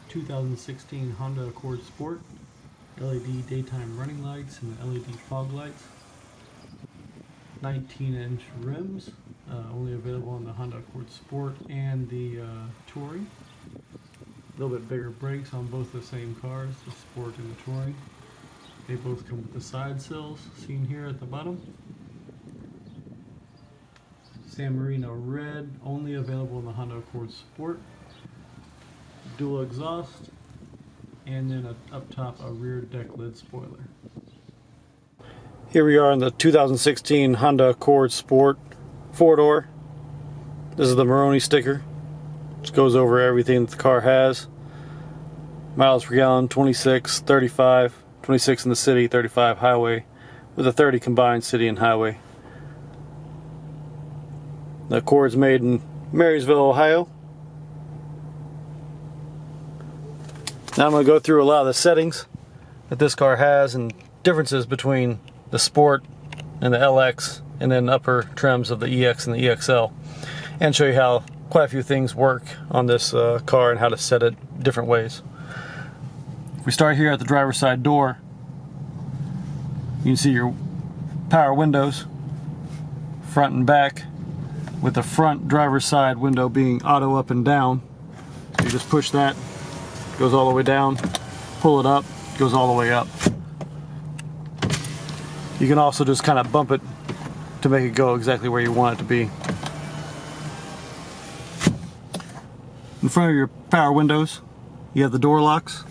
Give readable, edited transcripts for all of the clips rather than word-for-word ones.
2016 Honda Accord Sport, LED daytime running lights and LED fog lights, 19-inch rims, only available on the Honda Accord Sport and the Touring. A little bit bigger brakes on both the same cars, the Sport and the Touring. They both come with the side sills, seen here at the bottom. San Marino red, only available in the Honda Accord Sport. Dual exhaust, and then up top a rear deck lid spoiler. Here we are in the 2016 Honda Accord Sport 4-door. This is the Maroni sticker, which goes over everything that the car has. Miles per gallon 26, 35, 26 in the city, 35 highway, with a 30 combined city and highway. The Accord's made in Marysville, Ohio. Now I'm going to go through a lot of the settings that this car has and differences between the Sport and the LX and then upper trims of the EX and the EXL, and show you how quite a few things work on this car and how to set it different ways. If we start here at the driver's side door, you can see your power windows, front and back, with the front driver's side window being auto up and down. So you just push that, goes all the way down, pull it up, goes all the way up. You can also just kind of bump it to make it go exactly where you want it to be. In front of your power windows, you have the door locks,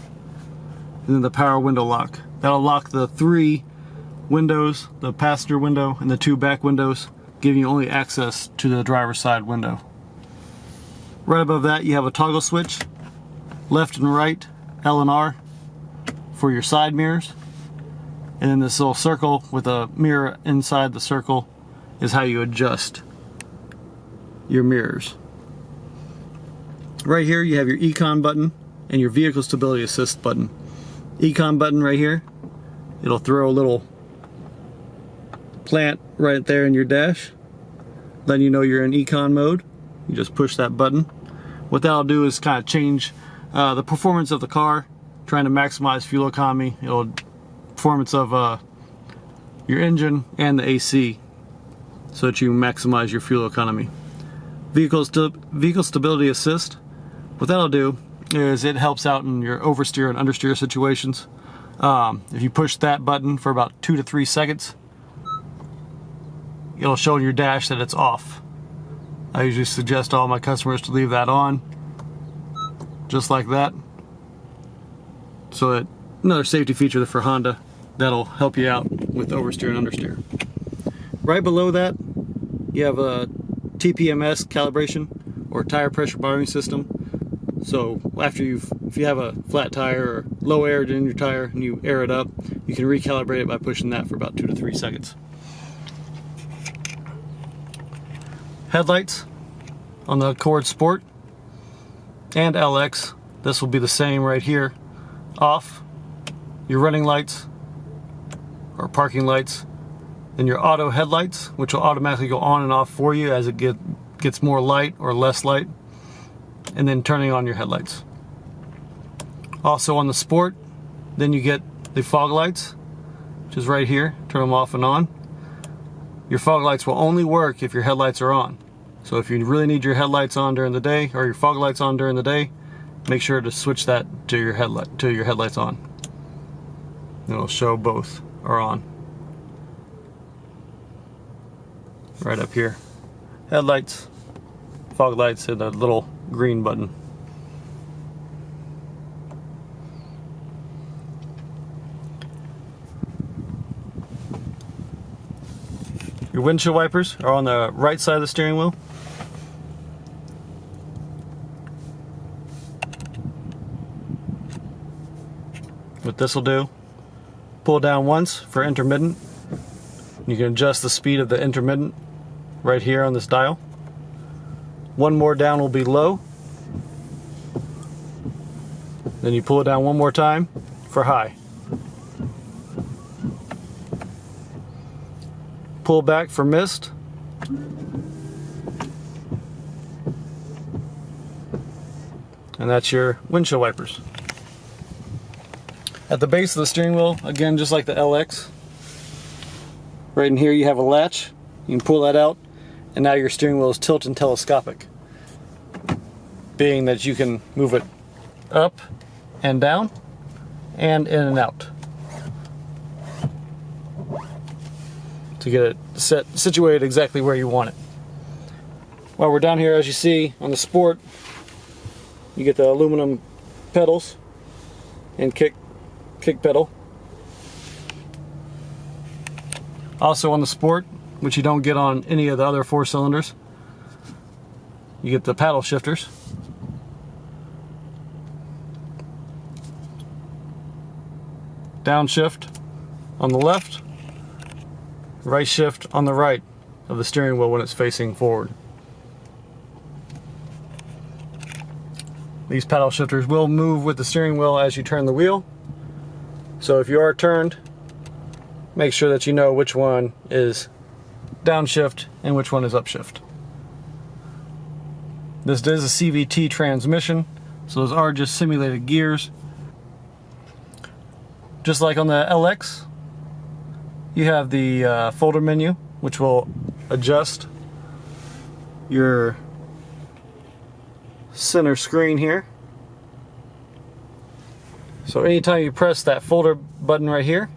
and then the power window lock. That'll lock the 3 windows, the passenger window and the 2 back windows, giving you only access to the driver's side window. Right above that you have a toggle switch, left and right, L and R, for your side mirrors. And then this little circle with a mirror inside the circle is how you adjust your mirrors. Right here you have your Econ button and your vehicle stability assist button. Econ button right here, it'll throw a little plant right there in your dash, letting you know you're in Econ mode. You just push that button. What that'll do is kind of change the performance of the car, trying to maximize fuel economy. It'll performance of your engine and the AC, so that you maximize your fuel economy. Vehicle stability assist, what that'll do is it helps out in your oversteer and understeer situations. If you push that button for about 2 to 3 seconds, it'll show in your dash that it's off. I usually suggest all my customers to leave that on, just like that. So that another safety feature for Honda that'll help you out with oversteer and understeer. Right below that, you have a tpms calibration, or tire pressure monitoring system. So after if you have a flat tire or low air in your tire and you air it up, you can recalibrate it by pushing that for about 2 to 3 seconds. Headlights on the Accord Sport and LX, this will be the same right here. Off. Your running lights or parking lights, then your auto headlights, which will automatically go on and off for you as it gets more light or less light, and then turning on your headlights. Also on the Sport, then you get the fog lights, which is right here. Turn them off and on. Your fog lights will only work if your headlights are on. So if you really need your headlights on during the day, or your fog lights on during the day, make sure to switch that to your headlights on. It'll show both are on. Right up here. Headlights, fog lights, and a little green button. Your windshield wipers are on the right side of the steering wheel. What this will do, pull down once for intermittent. You can adjust the speed of the intermittent right here on this dial. One more down will be low. Then you pull it down one more time for high. Pull back for mist. And and that's your windshield wipers. At the base of the steering wheel, again, just like the LX, right in here you have a latch. You can pull that out, and now your steering wheel is tilt and telescopic, being that you can move it up and down and in and out to get it situated exactly where you want it. While we're down here, as you see on the Sport, you get the aluminum pedals and kick pedal. Also on the Sport, which you don't get on any of the other 4 cylinders, you get the paddle shifters. Downshift on the left, right shift on the right of the steering wheel when it's facing forward. These paddle shifters will move with the steering wheel as you turn the wheel. So if you are turned, make sure that you know which one is downshift and which one is upshift. This is a CVT transmission, so those are just simulated gears. Just like on the LX, you have the folder menu, which will adjust your center screen here. So anytime you press that folder button right here,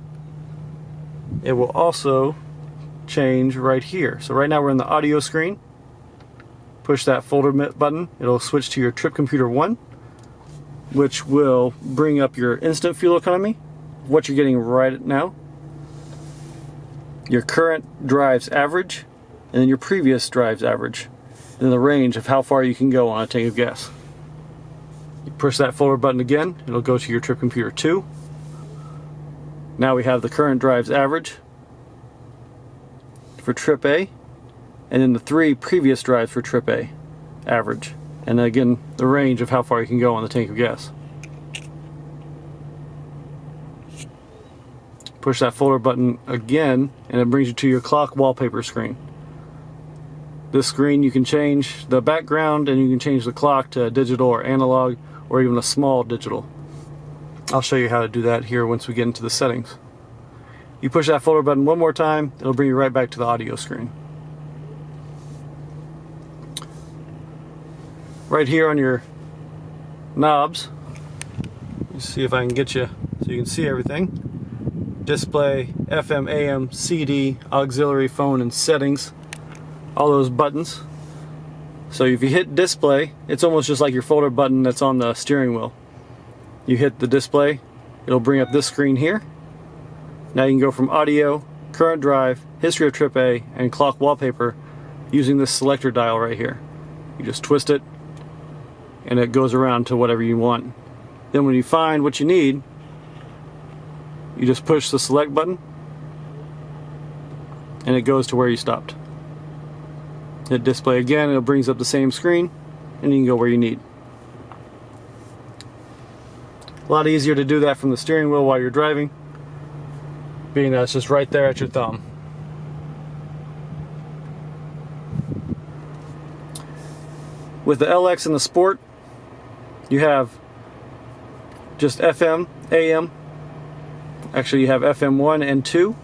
it will also change right here. So right now we're in the audio screen. Push that folder button, it'll switch to your trip computer 1, which will bring up your instant fuel economy, what you're getting right now, your current drive's average, and then your previous drive's average, and then the range of how far you can go on a tank of gas. You push that folder button again, it'll go to your trip computer 2. Now we have the current drive's average for trip A, and then the 3 previous drives for trip A average, and then again the range of how far you can go on the tank of gas. Push that folder button again and it brings you to your clock wallpaper screen. This screen you can change the background and you can change the clock to digital or analog or even a small digital. I'll show you how to do that here once we get into the settings. You push that folder button one more time, it'll bring you right back to the audio screen. Right here on your knobs, let's see if I can get you so you can see everything. Display, FM, AM, CD, auxiliary, phone, and settings. All those buttons. So if you hit display, it's almost just like your folder button that's on the steering wheel. You hit the display, it'll bring up this screen here. Now you can go from audio, current drive, history of trip A, and clock wallpaper using this selector dial right here. You just twist it and it goes around to whatever you want. Then when you find what you need, you just push the select button and it goes to where you stopped. Hit display again, it brings up the same screen and you can go where you need. A lot easier to do that from the steering wheel while you're driving, being that it's just right there at your thumb. With the LX and the Sport, you have just FM, AM. Actually, you have FM 1 and 2,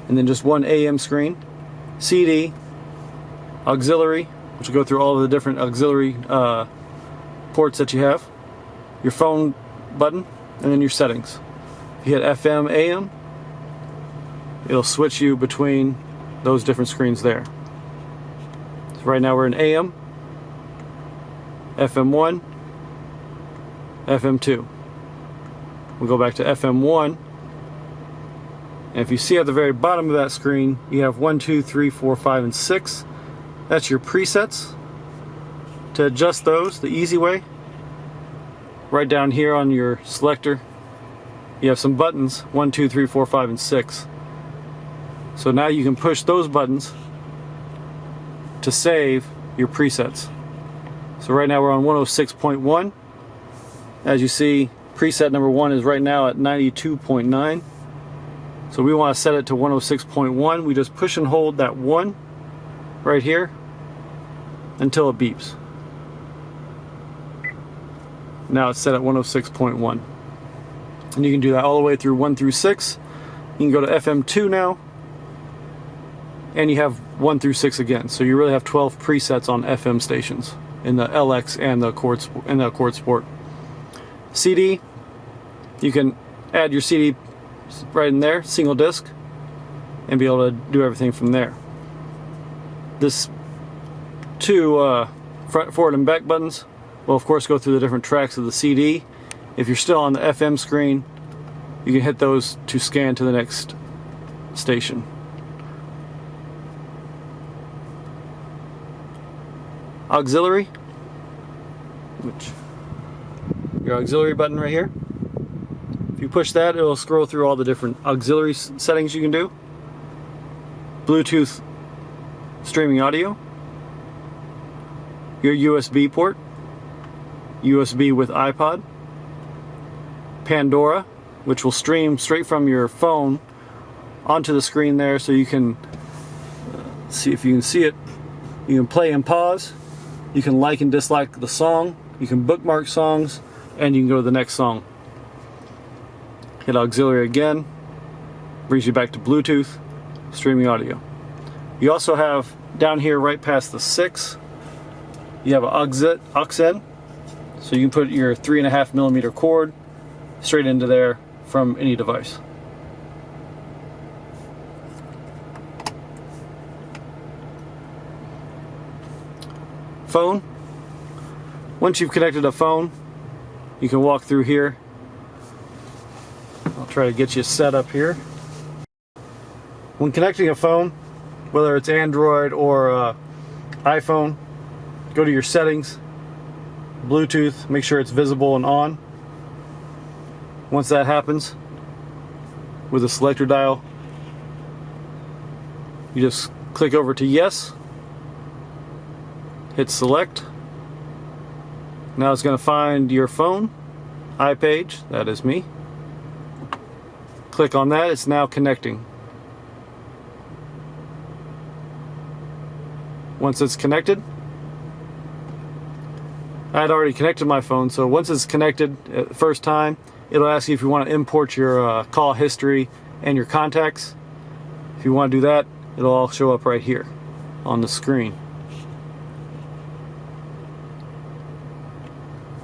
and then just one AM screen, CD, auxiliary, which will go through all of the different auxiliary ports that you have, your phone button, and then your settings. If you hit FM, AM, it'll switch you between those different screens there. So right now we're in AM, FM 1, FM 2. We'll go back to FM 1. And if you see at the very bottom of that screen, you have 1, 2, 3, 4, 5, and 6. That's your presets. To adjust those the easy way, right down here on your selector, you have some buttons, 1, 2, 3, 4, 5, and 6. So now you can push those buttons to save your presets. So right now we're on 106.1. As you see, preset number 1 is right now at 92.9. So we want to set it to 106.1. We just push and hold that 1 right here until it beeps. Now it's set at 106.1. And you can do that all the way through 1 through 6. You can go to FM2 now, and you have 1 through 6 again. So you really have 12 presets on FM stations in the LX and the Accord Sport. CD, you can add your CD right in there, single disc, and be able to do everything from there. This two front, forward, and back buttons will of course go through the different tracks of the CD. If you're still on the FM screen, you can hit those to scan to the next station. Auxiliary, which your auxiliary button right here. If you push that, it'll scroll through all the different auxiliary settings you can do. Bluetooth streaming audio, your USB port, USB with iPod, Pandora, which will stream straight from your phone onto the screen there, so you can see if you can see it. You can play and pause, you can like and dislike the song, you can bookmark songs, and you can go to the next song. Hit auxiliary again, brings you back to Bluetooth streaming audio. You also have down here right past the 6, you have an aux-in, so you can put your 3.5mm cord straight into there from any device. Phone. Once you've connected a phone, you can walk through here. I'll try to get you set up here. When connecting a phone, whether it's Android or iPhone, go to your settings, Bluetooth, make sure it's visible and on. Once that happens, with a selector dial, you just click over to yes, hit select. Now it's going to find your phone, iPage, that is me. Click on that, it's now connecting. Once it's connected, I had already connected my phone, so once it's connected at the first time, it'll ask you if you want to import your call history and your contacts. If you want to do that, it'll all show up right here on the screen.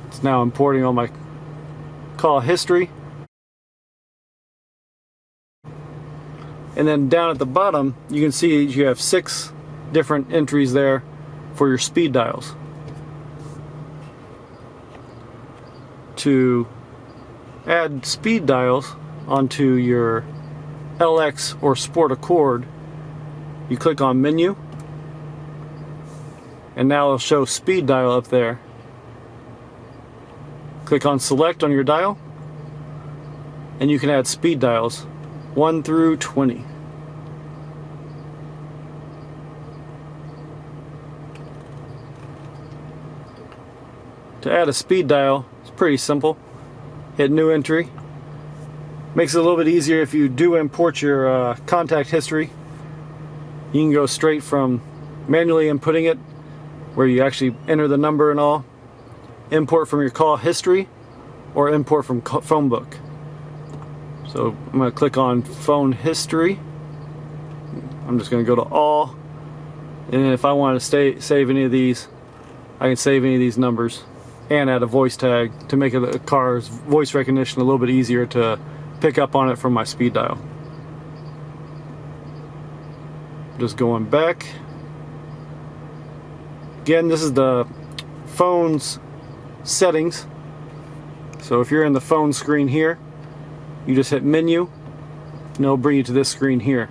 It's now importing all my call history. And then down at the bottom, you can see you have 6 different entries there for your speed dials. To add speed dials onto your LX or Sport Accord, you click on menu, and now it'll show speed dial up there. Click on select on your dial, and you can add speed dials 1 through 20. To add a speed dial, it's pretty simple. Hit new entry. Makes it a little bit easier if you do import your contact history. You can go straight from manually inputting it, where you actually enter the number and all, import from your call history, or import from phone book. So I'm going to click on phone history. I'm just going to go to all, and if I want to save any of these, I can save any of these numbers and add a voice tag to make the car's voice recognition a little bit easier to pick up on it from my speed dial. Just going back. Again, this is the phone's settings. So if you're in the phone screen here, you just hit menu, and it'll bring you to this screen here.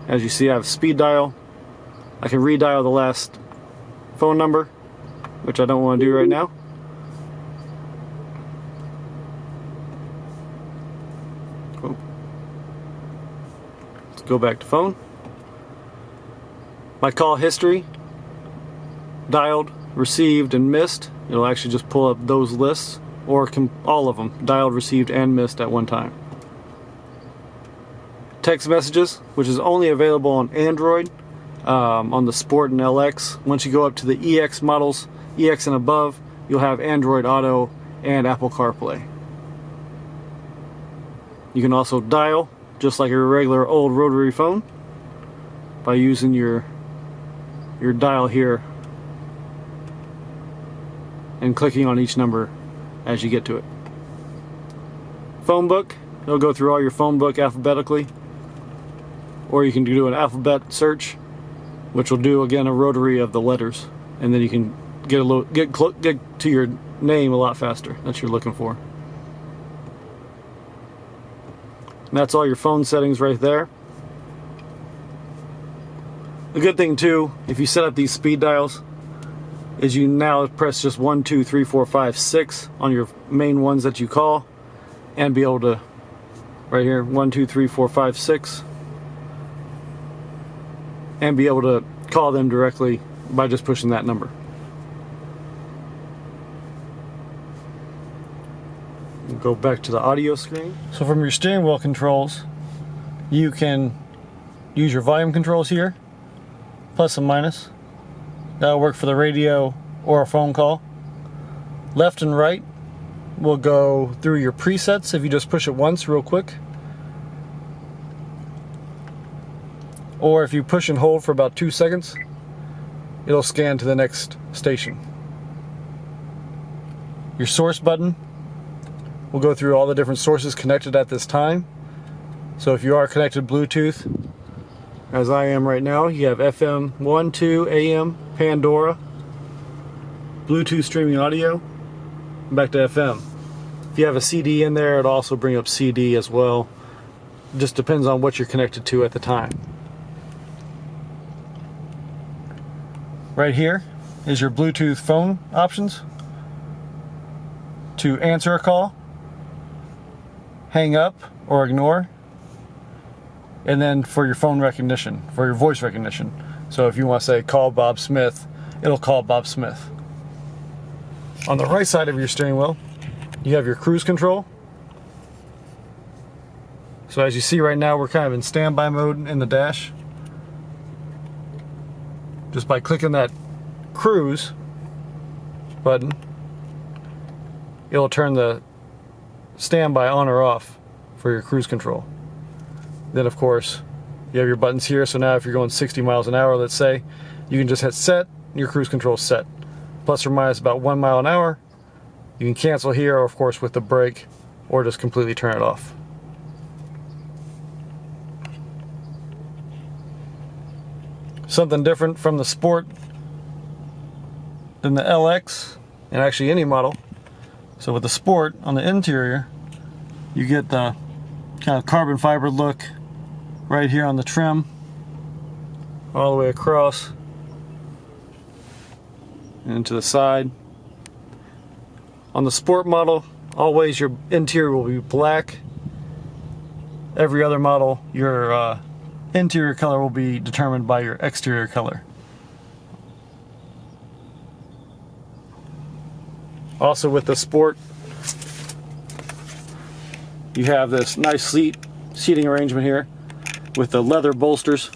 As you see, I have speed dial. I can redial the last phone number, which I don't want to do right now. Oh. Let's go back to phone. My call history, dialed, received, and missed. It'll actually just pull up those lists, or all of them, dialed, received, and missed at one time. Text messages, which is only available on Android, on the Sport and LX. Once you go up to the EX models, EX and above, you'll have Android Auto and Apple CarPlay. You can also dial just like a regular old rotary phone by using your dial here and clicking on each number as you get to it. Phone book, it'll go through all your phone book alphabetically, or you can do an alphabet search, which will do again a rotary of the letters, and then you can get to your name a lot faster that you're looking for. And that's all your phone settings right there. The good thing too, if you set up these speed dials, is you now press just 1, 2, 3, 4, 5, 6 on your main ones that you call, and be able to, right here, 1, 2, 3, 4, 5, 6, and be able to call them directly by just pushing that number. We'll go back to the audio screen. So from your steering wheel controls, you can use your volume controls here, plus and minus. That'll work for the radio or a phone call. Left and right will go through your presets if you just push it once real quick. Or if you push and hold for about 2 seconds, it'll scan to the next station. Your source button will go through all the different sources connected at this time. So if you are connected Bluetooth, as I am right now, you have FM 1, 2, AM, Pandora, Bluetooth streaming audio, and back to FM. If you have a CD in there, it'll also bring up CD as well. It just depends on what you're connected to at the time. Right here is your Bluetooth phone options. To answer a call, hang up or ignore, and then for your phone recognition, for your voice recognition. So if you want to say call Bob Smith, it'll call Bob Smith. On the right side of your steering wheel, you have your cruise control. So as you see right now, we're kind of in standby mode in the dash. Just by clicking that cruise button, it'll turn the standby on or off for your cruise control. Then of course, you have your buttons here, so now if you're going 60 miles an hour, let's say, you can just hit set, your cruise control is set. Plus or minus about 1 mile an hour. You can cancel here, or of course with the brake, or just completely turn it off. Something different from the Sport than the LX, and actually any model. So with the Sport, on the interior, you get the kind of carbon fiber look right here on the trim, all the way across and to the side. On the Sport model, always your interior will be black. Every other model, your interior color will be determined by your exterior color. Also with the Sport, you have this nice seating arrangement here with the leather bolsters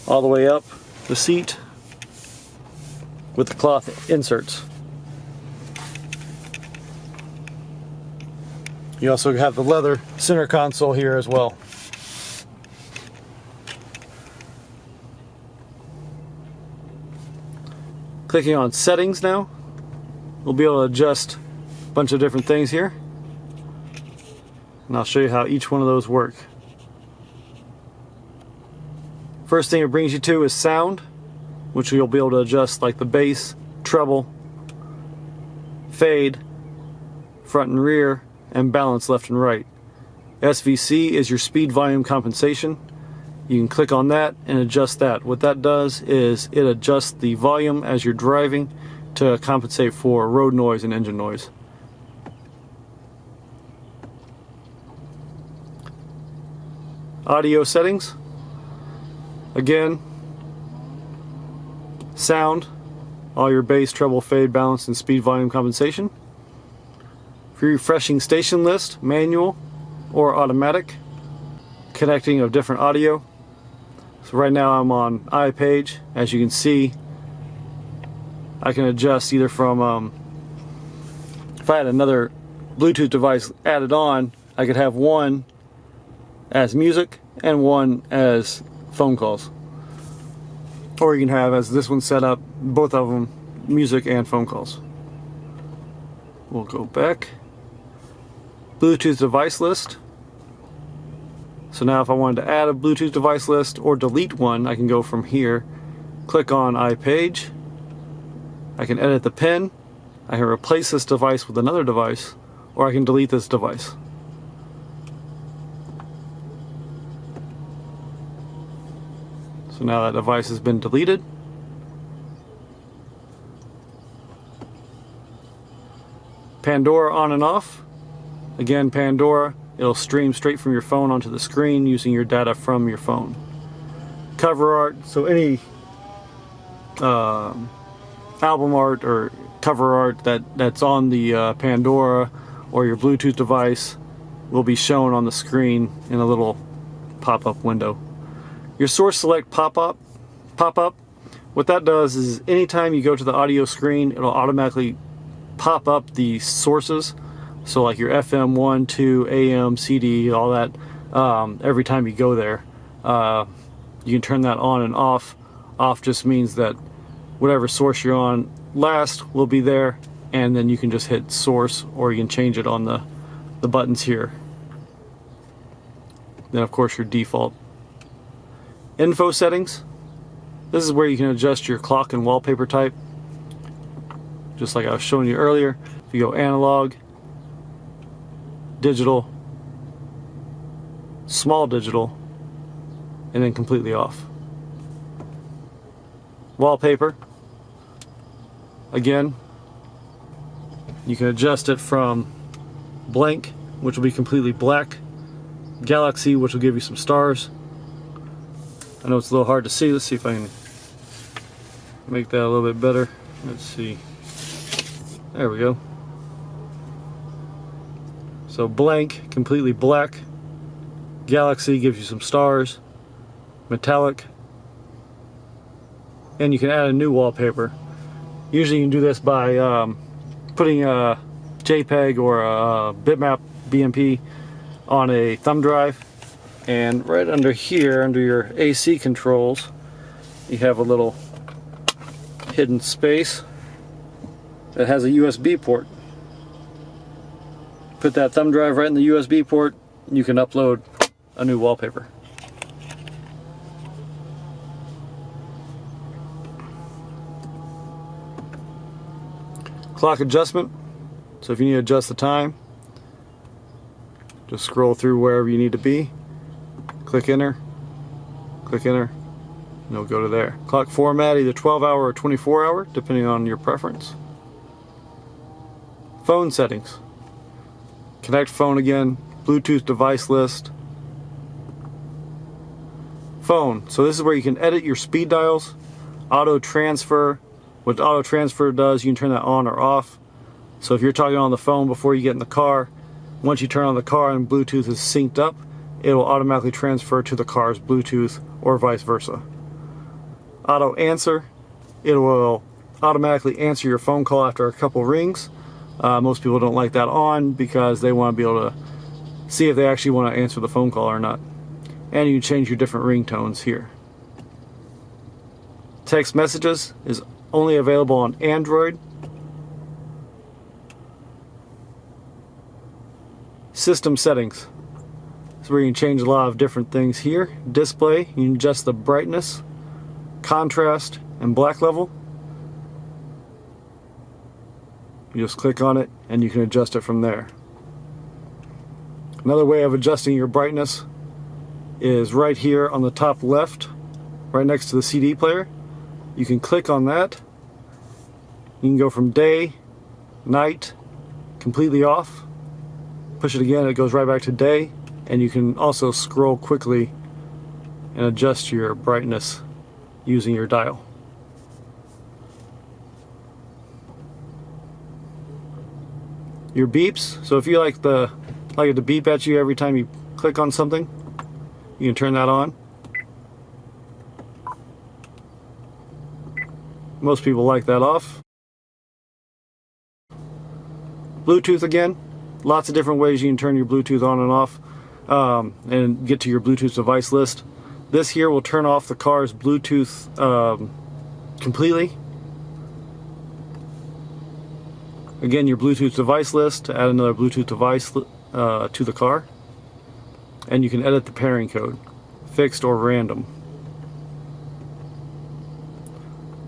all the way up the seat with the cloth inserts. You also have the leather center console here as well. Clicking on settings now, we'll be able to adjust a bunch of different things here. And I'll show you how each one of those work. First thing it brings you to is sound, which you'll be able to adjust like the bass, treble, fade, front and rear, and balance left and right. SVC is your speed volume compensation. You can click on that and adjust that. What that does is it adjusts the volume as you're driving to compensate for road noise and engine noise. Audio settings. Again, sound, all your bass, treble, fade, balance, and speed volume compensation. For refreshing station list, manual or automatic, connecting of different audio. So right now I'm on iPage. As you can see, I can adjust either from, if I had another Bluetooth device added on, I could have one as music and one as phone calls. Or you can have, as this one's set up, both of them music and phone calls. We'll go back. Bluetooth device list. So now if I wanted to add a Bluetooth device list or delete one, I can go from here, click on iPage. I can edit the pin. I can replace this device with another device, or I can delete this device. So now that device has been deleted. Pandora on and off. Again, Pandora, it'll stream straight from your phone onto the screen using your data from your phone. Cover art, so any album art or cover art that's on the Pandora or your Bluetooth device will be shown on the screen in a little pop-up window. Your source select pop-up, what that does is anytime you go to the audio screen, it'll automatically pop up the sources. So like your FM 1, 2, AM, CD, all that, every time you go there. You can turn that on and off. Off just means that whatever source you're on last will be there, and then you can just hit source, or you can change it on the buttons here. Then of course your default. Info settings. This is where you can adjust your clock and wallpaper type. Just like I was showing you earlier. If you go analog, digital, small digital, and then completely off. Wallpaper. Again, you can adjust it from blank, which will be completely black, galaxy, which will give you some stars. I know it's a little hard to see. Let's see if I can make that a little bit better. Let's see. There we go. So blank, completely black. Galaxy gives you some stars. Metallic. And you can add a new wallpaper. Usually you can do this by putting a JPEG or a bitmap BMP on a thumb drive. And right under here, under your AC controls, you have a little hidden space that has a USB port. Put that thumb drive right in the USB port, and you can upload a new wallpaper. Clock adjustment. So if you need to adjust the time, just scroll through wherever you need to be. Click enter, and it'll go to there. Clock format, either 12-hour or 24-hour, depending on your preference. Phone settings. Connect phone again, Bluetooth device list. Phone, so this is where you can edit your speed dials. Auto transfer, what auto transfer does, you can turn that on or off. So if you're talking on the phone before you get in the car, once you turn on the car and Bluetooth is synced up, it will automatically transfer to the car's Bluetooth or vice versa. Auto answer, it will automatically answer your phone call after a couple rings. Most people don't like that on because they want to be able to see if they actually want to answer the phone call or not. And you can change your different ringtones here. Text messages is only available on Android. System settings. So where you can change a lot of different things here. Display, you can adjust the brightness, contrast, and black level. You just click on it and you can adjust it from there. Another way of adjusting your brightness is right here on the top left, right next to the CD player. You can click on that. You can go from day, night, completely off. Push it again, it goes right back to day. And you can also scroll quickly and adjust your brightness using your dial. Your beeps, so if you like it to beep at you every time you click on something, you can turn that on. Most people like that off. Bluetooth again, lots of different ways you can turn your Bluetooth on and off and get to your Bluetooth device list. This here will turn off the car's Bluetooth completely. Again, your Bluetooth device list, to add another Bluetooth device to the car. And you can edit the pairing code, fixed or random.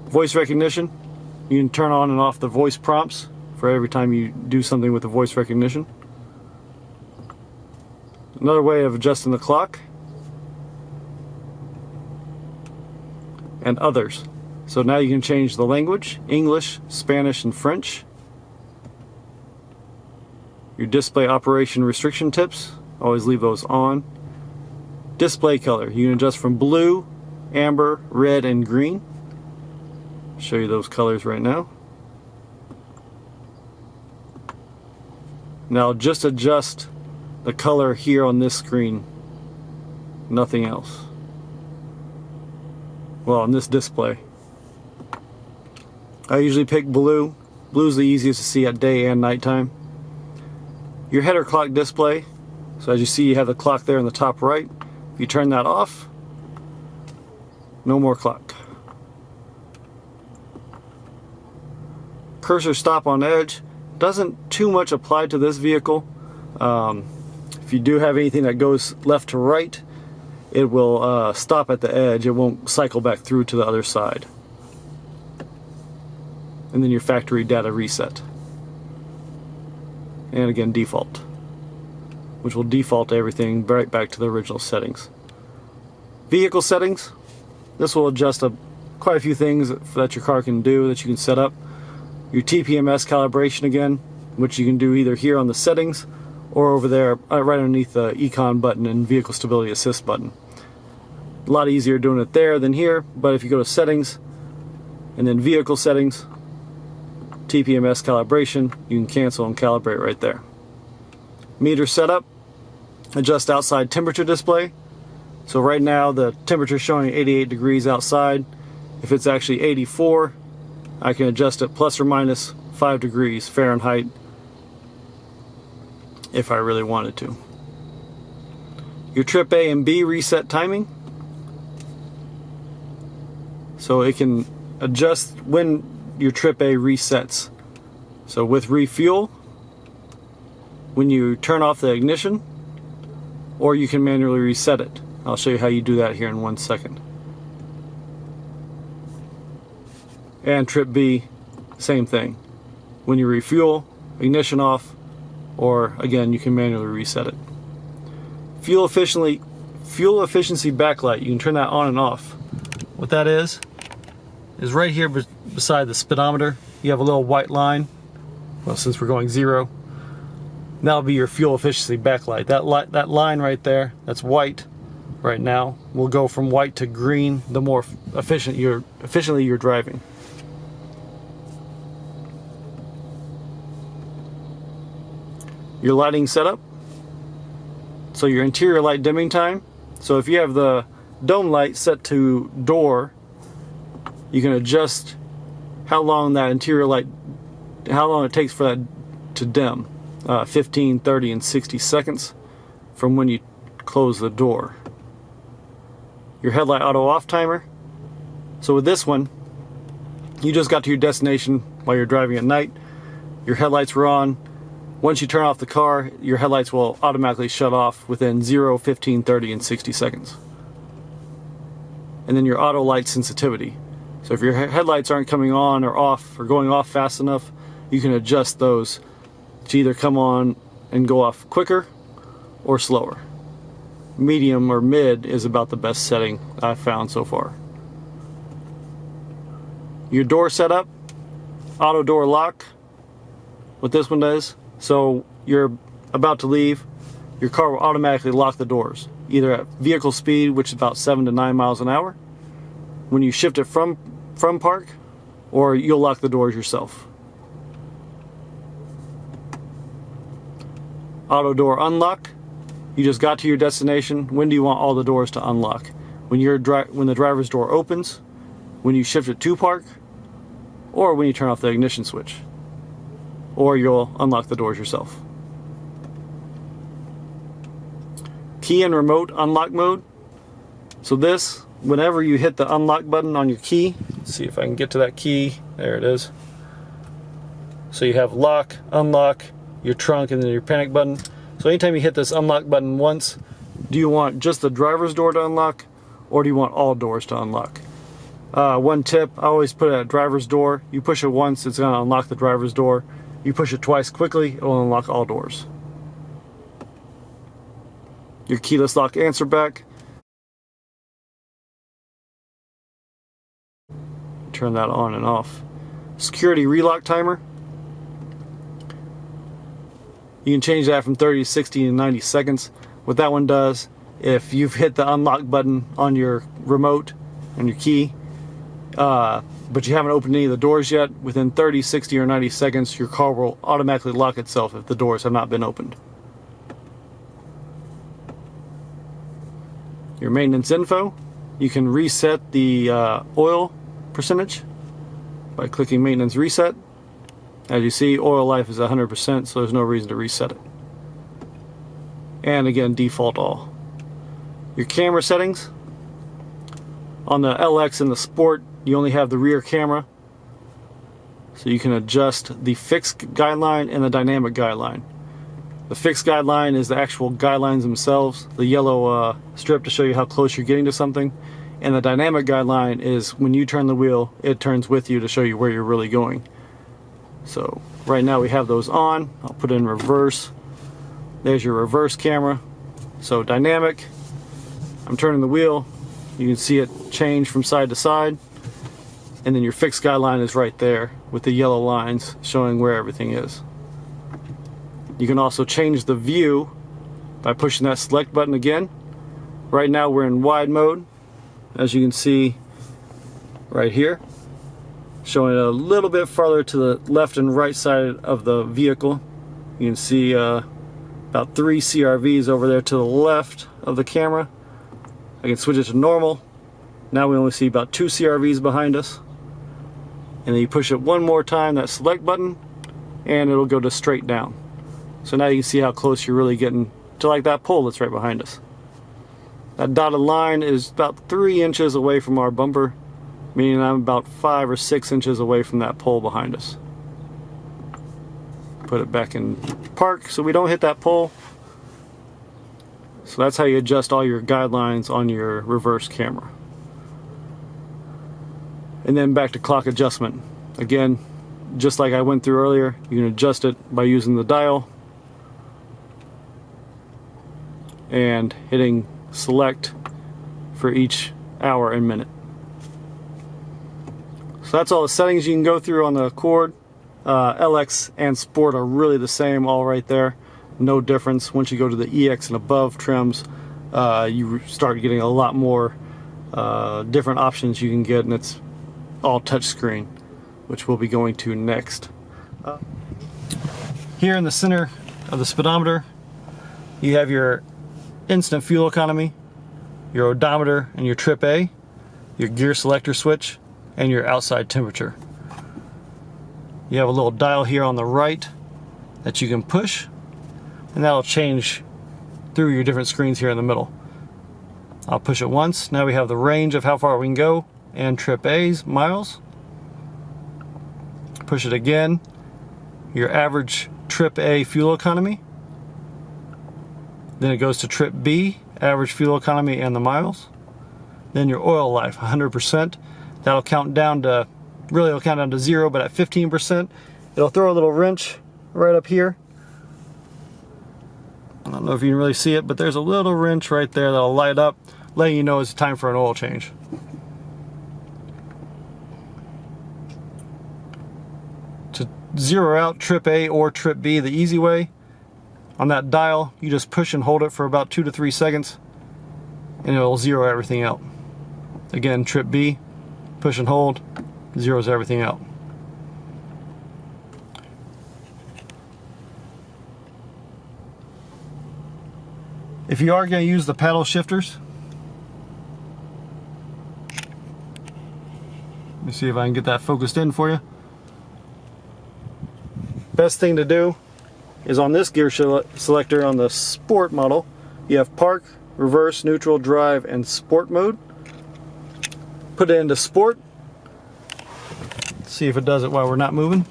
Voice recognition, you can turn on and off the voice prompts for every time you do something with the voice recognition. Another way of adjusting the clock. And others. So now you can change the language, English, Spanish, and French. Your display operation restriction tips, always leave those on. Display color, you can adjust from blue, amber, red, and green. I'll show you those colors right now. Now just adjust the color here on this screen, nothing else. Well, on this display. I usually pick blue. Blue's the easiest to see at day and nighttime. Your header clock display, so as you see you have the clock there in the top right. If you turn that off, no more clock. Cursor stop on edge doesn't too much apply to this vehicle. If you do have anything that goes left to right, it will stop at the edge. It won't cycle back through to the other side. And then your factory data reset. And again, default, which will default everything right back to the original settings. Vehicle settings, this will adjust quite a few things that your car can do, that you can set up. Your tpms calibration again, which you can do either here on the settings or over there right underneath the econ button and vehicle stability assist button. A lot easier doing it there than here, but if you go to settings and then vehicle settings, tpms calibration, you can cancel and calibrate right there. Meter setup, adjust outside temperature display. So right now the temperature is showing 88 degrees outside. If it's actually 84, I can adjust it plus or minus 5 degrees Fahrenheit if I really wanted to. Your trip A and B reset timing, so it can adjust when your trip A resets. So with refuel, when you turn off the ignition, or you can manually reset it. I'll show you how you do that here in 1 second. And trip B, same thing. When you refuel, ignition off, or again, you can manually reset it. Fuel efficiency backlight, you can turn that on and off. What that is right here beside the speedometer, you have a little white line. Well, since we're going 0, that'll be your fuel efficiency backlight. That line right there, that's white right now, will go from white to green the more efficiently you're driving. Your lighting setup, so your interior light dimming time. So if you have the dome light set to door, you can adjust how long that interior light, how long it takes for that to dim. 15, 30, and 60 seconds from when you close the door. Your headlight auto off timer. So with this one, you just got to your destination while you're driving at night. Your headlights were on. Once you turn off the car, your headlights will automatically shut off within 0, 15, 30, and 60 seconds. And then your auto light sensitivity. So if your headlights aren't coming on or off or going off fast enough, you can adjust those to either come on and go off quicker or slower. Medium or mid is about the best setting I've found so far. Your door setup, auto door lock. What this one does, so you're about to leave, your car will automatically lock the doors, either at vehicle speed, which is about 7 to 9 miles an hour, when you shift it from park, or you'll lock the doors yourself. Auto door unlock, you just got to your destination. When do you want all the doors to unlock? When the driver's door opens, when you shift it to park, or when you turn off the ignition switch. or you'll unlock the doors yourself. Key and remote unlock mode. So this, whenever you hit the unlock button on your key, let's see if I can get to that key, there it is. So you have lock, unlock, your trunk, and then your panic button. So anytime you hit this unlock button once, do you want just the driver's door to unlock, or do you want all doors to unlock? One tip, I always put it at driver's door. You push it once, it's gonna unlock the driver's door. You push it twice quickly, it will unlock all doors. Your keyless lock answer back. Turn that on and off. Security relock timer. You can change that from 30 to 60 to 90 seconds. What that one does, if you've hit the unlock button on your remote and your key, but you haven't opened any of the doors yet, within 30, 60, or 90 seconds, your car will automatically lock itself if the doors have not been opened. Your maintenance info, you can reset the oil percentage by clicking maintenance reset. As you see, oil life is 100%, so there's no reason to reset it. And again, default all. Your camera settings, on the LX and the Sport, you only have the rear camera, so you can adjust the fixed guideline and the dynamic guideline. The fixed guideline is the actual guidelines themselves, the yellow strip to show you how close you're getting to something, and the dynamic guideline is when you turn the wheel, it turns with you to show you where you're really going. So right now we have those on. I'll put it in reverse. There's your reverse camera. So dynamic, I'm turning the wheel, you can see it change from side to side, and then your fixed guideline is right there with the yellow lines showing where everything is. You can also change the view by pushing that select button again. Right now we're in wide mode, as you can see right here, showing a little bit farther to the left and right side of the vehicle. You can see about 3 CRVs over there to the left of the camera. I can switch it to normal. Now we only see about 2 CRVs behind us. And then you push it one more time, that select button, and it'll go to straight down. So now you can see how close you're really getting to like that pole that's right behind us. That dotted line is about 3 inches away from our bumper, meaning I'm about 5 or 6 inches away from that pole behind us. Put it back in park so we don't hit that pole. So that's how you adjust all your guidelines on your reverse camera. And then back to clock adjustment. Again, just like I went through earlier, you can adjust it by using the dial and hitting select for each hour and minute. So that's all the settings you can go through on the Accord. LX and Sport are really the same, all right there. No difference. Once you go to the EX and above trims, you start getting a lot more different options you can get, and it's all touchscreen, which we'll be going to next. Here in the center of the speedometer, you have your instant fuel economy, your odometer and your trip A, your gear selector switch, and your outside temperature. You have a little dial here on the right that you can push, and that'll change through your different screens here in the middle. I'll push it once. Now we have the range of how far we can go and trip A's miles. Push it again, your average trip A fuel economy. Then it goes to trip B, average fuel economy and the miles. Then your oil life, 100%. That'll count down to, really it'll count down to 0, but at 15%, it'll throw a little wrench right up here. I don't know if you can really see it, but there's a little wrench right there that'll light up, letting you know it's time for an oil change. To zero out trip A or trip B the easy way, on that dial, you just push and hold it for about 2 to 3 seconds, and it'll zero everything out. Again, trip B, push and hold, zeroes everything out. If you are going to use the paddle shifters, let me see if I can get that focused in for you. Best thing to do is on this gear selector on the Sport model, you have Park, Reverse, Neutral, Drive, and Sport mode. Put it into Sport. See if it does it while we're not moving.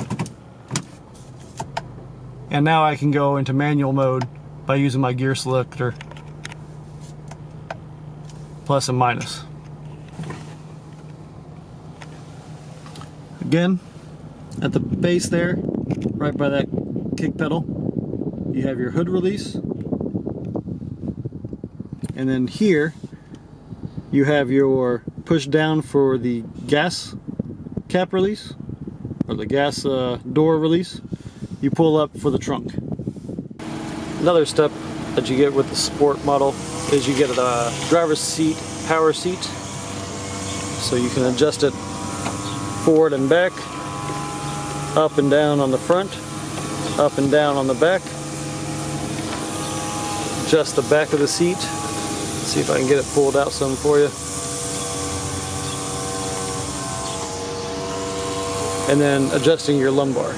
And now I can go into manual mode by using my gear selector, plus and minus. Again, at the base there, right by that kick pedal, you have your hood release. And then here, you have your push down for the gas cap release, or the gas door release. You pull up for the trunk. Another step that you get with the Sport model is you get a driver's seat, power seat. So you can adjust it forward and back, up and down on the front, up and down on the back. Adjust the back of the seat. Let's see if I can get it pulled out some for you. And then adjusting your lumbar.